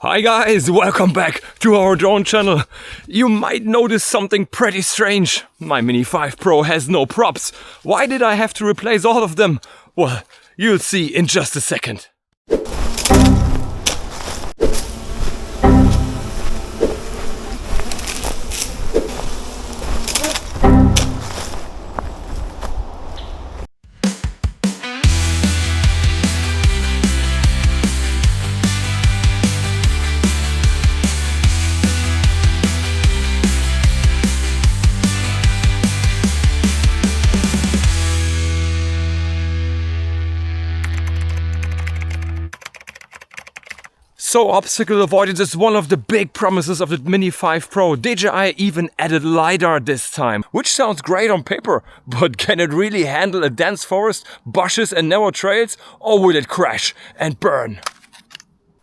Hi guys, welcome back to our drone channel. You might notice something pretty strange. My Mini 5 Pro has no props. Why did I have to replace all of them? Well, you'll see in just a second. So obstacle avoidance is one of the big promises of the Mini 5 Pro. DJI even added LiDAR this time, which sounds great on paper, but can it really handle a dense forest, bushes and narrow trails, or will it crash and burn?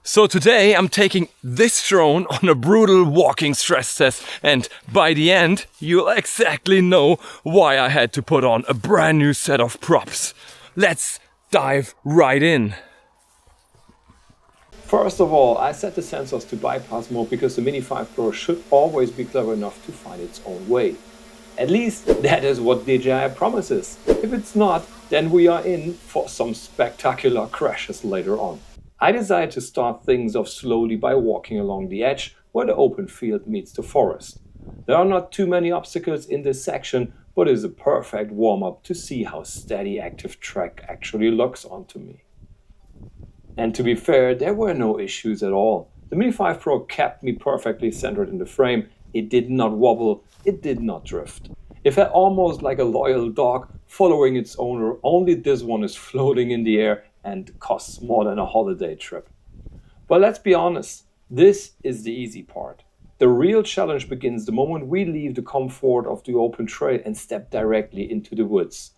So today I'm taking this drone on a brutal walking stress test, and by the end you'll exactly know why I had to put on a brand new set of props. Let's dive right in. First of all, I set the sensors to bypass mode because the Mini 5 Pro should always be clever enough to find its own way. At least that is what DJI promises. If it's not, then we are in for some spectacular crashes later on. I decided to start things off slowly by walking along the edge where the open field meets the forest. There are not too many obstacles in this section, but it is a perfect warm-up to see how steady ActiveTrack actually looks onto me. And to be fair, there were no issues at all. The Mini 5 Pro kept me perfectly centered in the frame. It did not wobble, it did not drift. It felt almost like a loyal dog following its owner, only this one is floating in the air and costs more than a holiday trip. But let's be honest, this is the easy part. The real challenge begins the moment we leave the comfort of the open trail and step directly into the woods.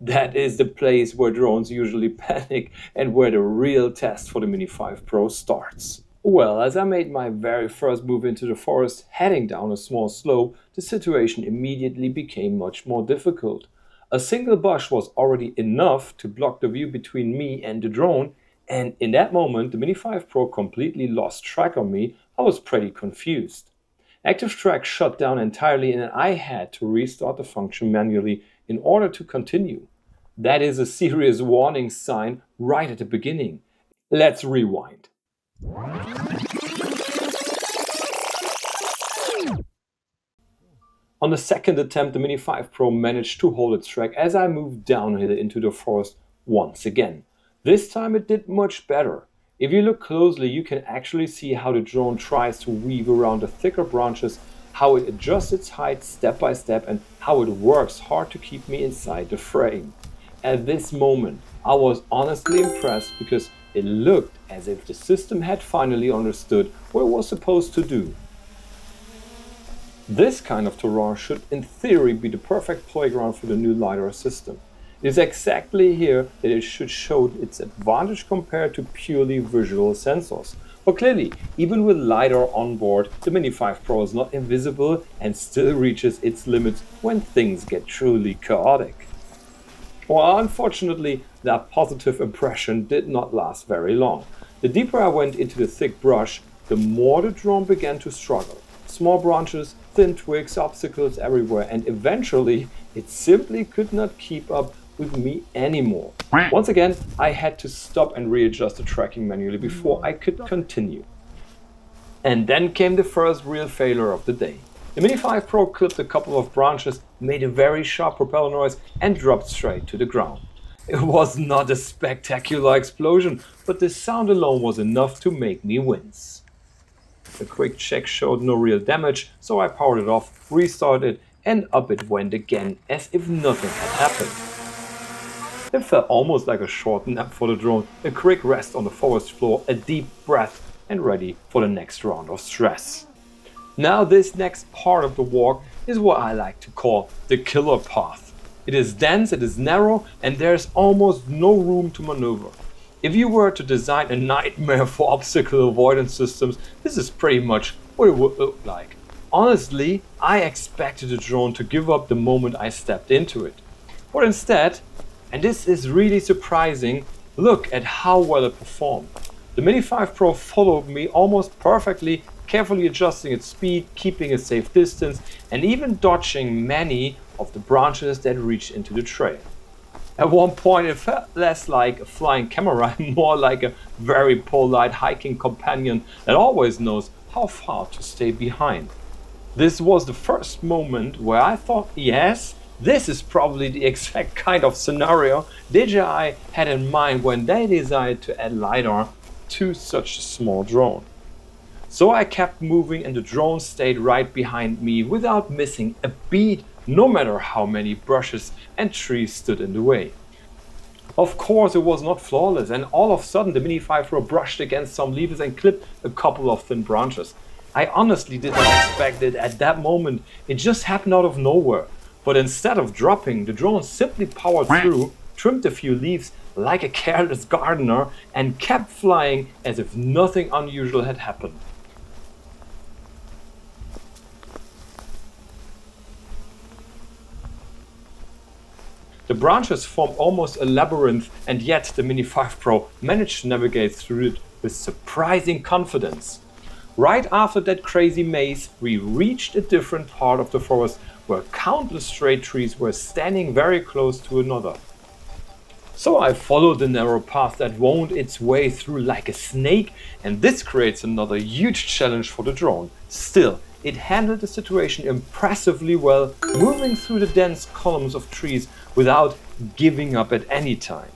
That is the place where drones usually panic and where the real test for the Mini 5 Pro starts. Well, as I made my very first move into the forest, heading down a small slope, the situation immediately became much more difficult. A single bush was already enough to block the view between me and the drone, and in that moment the Mini 5 Pro completely lost track of me. I was pretty confused. ActiveTrack shut down entirely and I had to restart the function manually in order to continue. That is a serious warning sign right at the beginning. Let's rewind. On the second attempt, the Mini 5 Pro managed to hold its track as I moved downhill into the forest once again. This time it did much better. If you look closely, you can actually see how the drone tries to weave around the thicker branches, how it adjusts its height step by step, and how it works hard to keep me inside the frame. At this moment, I was honestly impressed because it looked as if the system had finally understood what it was supposed to do. This kind of terrain should in theory be the perfect playground for the new LiDAR system. It is exactly here that it should show its advantage compared to purely visual sensors. But clearly, even with LiDAR on board, the Mini 5 Pro is not invisible and still reaches its limits when things get truly chaotic. Well, unfortunately, that positive impression did not last very long. The deeper I went into the thick brush, the more the drone began to struggle. Small branches, thin twigs, obstacles everywhere, and eventually it simply could not keep up with me anymore. Once again, I had to stop and readjust the tracking manually before I could continue. And then came the first real failure of the day. The Mini 5 Pro clipped a couple of branches, made a very sharp propeller noise and dropped straight to the ground. It was not a spectacular explosion, but the sound alone was enough to make me wince. A quick check showed no real damage, so I powered it off, restarted it, and up it went again as if nothing had happened. It felt almost like a short nap for the drone, a quick rest on the forest floor, a deep breath, and ready for the next round of stress. Now this next part of the walk is what I like to call the killer path. It is dense, it is narrow, and there's almost no room to maneuver. If you were to design a nightmare for obstacle avoidance systems, this is pretty much what it would look like. Honestly, I expected the drone to give up the moment I stepped into it. But instead, and this is really surprising, look at how well it performed. The Mini 5 Pro followed me almost perfectly, carefully adjusting its speed, keeping a safe distance, and even dodging many of the branches that reached into the trail. At one point it felt less like a flying camera and more like a very polite hiking companion that always knows how far to stay behind. This was the first moment where I thought, yes, this is probably the exact kind of scenario DJI had in mind when they decided to add LiDAR to such a small drone. So I kept moving and the drone stayed right behind me without missing a beat, no matter how many brushes and trees stood in the way. Of course it was not flawless, and all of a sudden the Mini 5 Pro brushed against some leaves and clipped a couple of thin branches. I honestly did not expect it at that moment, it just happened out of nowhere. But instead of dropping, the drone simply powered through, trimmed a few leaves like a careless gardener, and kept flying as if nothing unusual had happened. The branches formed almost a labyrinth, and yet the Mini 5 Pro managed to navigate through it with surprising confidence. Right after that crazy maze, we reached a different part of the forest where countless straight trees were standing very close to another. So I followed the narrow path that wound its way through like a snake, and this creates another huge challenge for the drone. Still, it handled the situation impressively well, moving through the dense columns of trees without giving up at any time.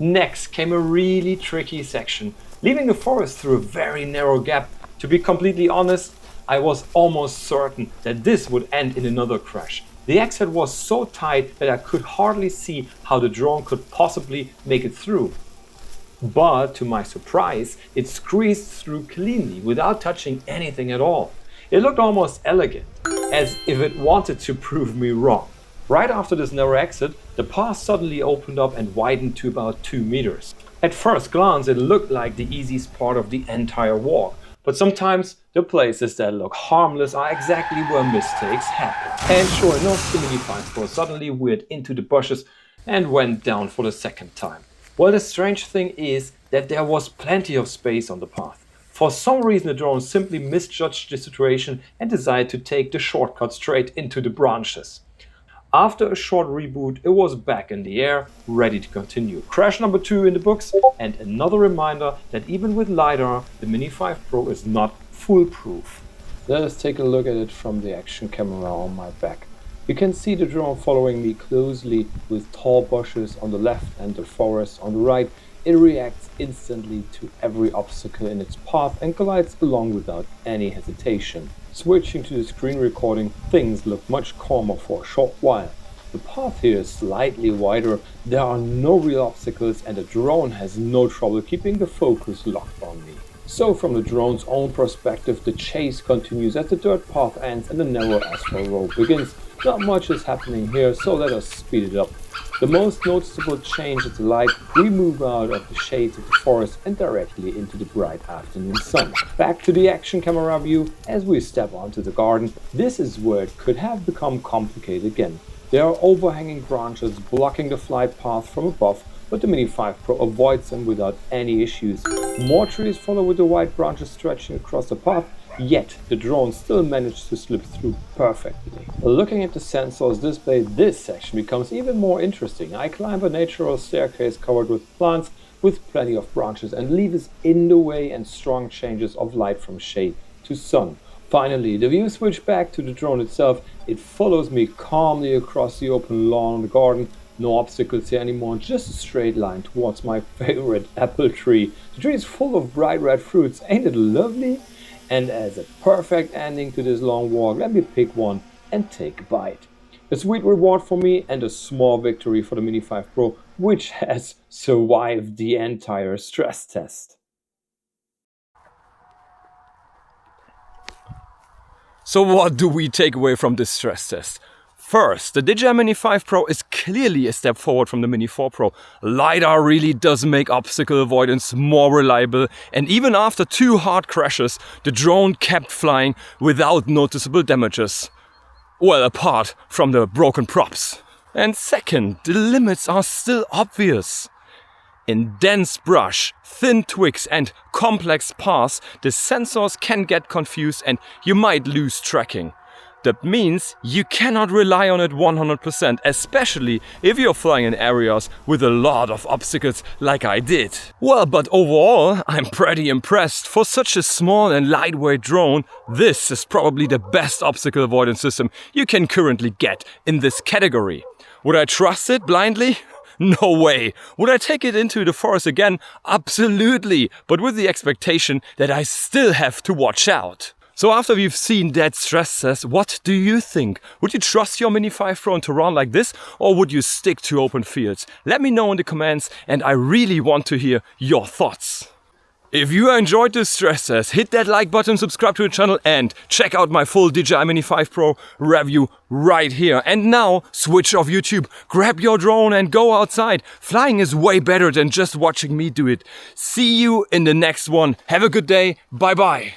Next came a really tricky section, leaving the forest through a very narrow gap. To be completely honest, I was almost certain that this would end in another crash. The exit was so tight that I could hardly see how the drone could possibly make it through. But to my surprise, it squeezed through cleanly without touching anything at all. It looked almost elegant, as if it wanted to prove me wrong. Right after this narrow exit, the path suddenly opened up and widened to about 2 meters. At first glance, it looked like the easiest part of the entire walk, but sometimes the places that look harmless are exactly where mistakes happen. And sure enough, the Mini 5 Pro suddenly veered into the bushes and went down for the second time. Well, the strange thing is that there was plenty of space on the path. For some reason, the drone simply misjudged the situation and decided to take the shortcut straight into the branches. After a short reboot, it was back in the air, ready to continue. Crash number 2 in the books, and another reminder that even with LiDAR, the Mini 5 Pro is not foolproof. Let us take a look at it from the action camera on my back. You can see the drone following me closely with tall bushes on the left and the forest on the right. It reacts instantly to every obstacle in its path and glides along without any hesitation. Switching to the screen recording, things look much calmer for a short while. The path here is slightly wider, there are no real obstacles, and the drone has no trouble keeping the focus locked on me. So from the drone's own perspective, the chase continues as the dirt path ends and the narrow asphalt road begins. Not much is happening here, so let us speed it up. The most noticeable change is the light. We move out of the shades of the forest and directly into the bright afternoon sun. Back to the action camera view as we step onto the garden. This is where it could have become complicated again. There are overhanging branches blocking the flight path from above, but the Mini 5 Pro avoids them without any issues. More trees follow with the white branches stretching across the path, yet the drone still managed to slip through perfectly. Looking at the sensors displayed, this section becomes even more interesting. I climb a natural staircase covered with plants with plenty of branches and leaves in the way and strong changes of light from shade to sun. Finally, the view switched back to the drone itself. It follows me calmly across the open lawn of the garden. No obstacles here anymore, just a straight line towards my favorite apple tree. The tree is full of bright red fruits, ain't it lovely? And as a perfect ending to this long walk, let me pick one and take a bite. A sweet reward for me and a small victory for the Mini 5 Pro, which has survived the entire stress test. So what do we take away from this stress test? First, the DJI Mini 5 Pro is clearly a step forward from the Mini 4 Pro. LiDAR really does make obstacle avoidance more reliable, and even after 2 hard crashes, the drone kept flying without noticeable damages. Well, apart from the broken props. And second, the limits are still obvious. In dense brush, thin twigs and complex paths, the sensors can get confused and you might lose tracking. That means you cannot rely on it 100%, especially if you're flying in areas with a lot of obstacles like I did. Well, but overall, I'm pretty impressed. For such a small and lightweight drone, this is probably the best obstacle avoidance system you can currently get in this category. Would I trust it blindly? No way. Would I take it into the forest again? Absolutely, but with the expectation that I still have to watch out. So after we've seen that stress test, what do you think? Would you trust your Mini 5 Pro in terrain like this, or would you stick to open fields? Let me know in the comments, and I really want to hear your thoughts. If you enjoyed this stress test, hit that like button, subscribe to the channel, and check out my full DJI Mini 5 Pro review right here. And now, switch off YouTube, grab your drone and go outside. Flying is way better than just watching me do it. See you in the next one. Have a good day. Bye bye.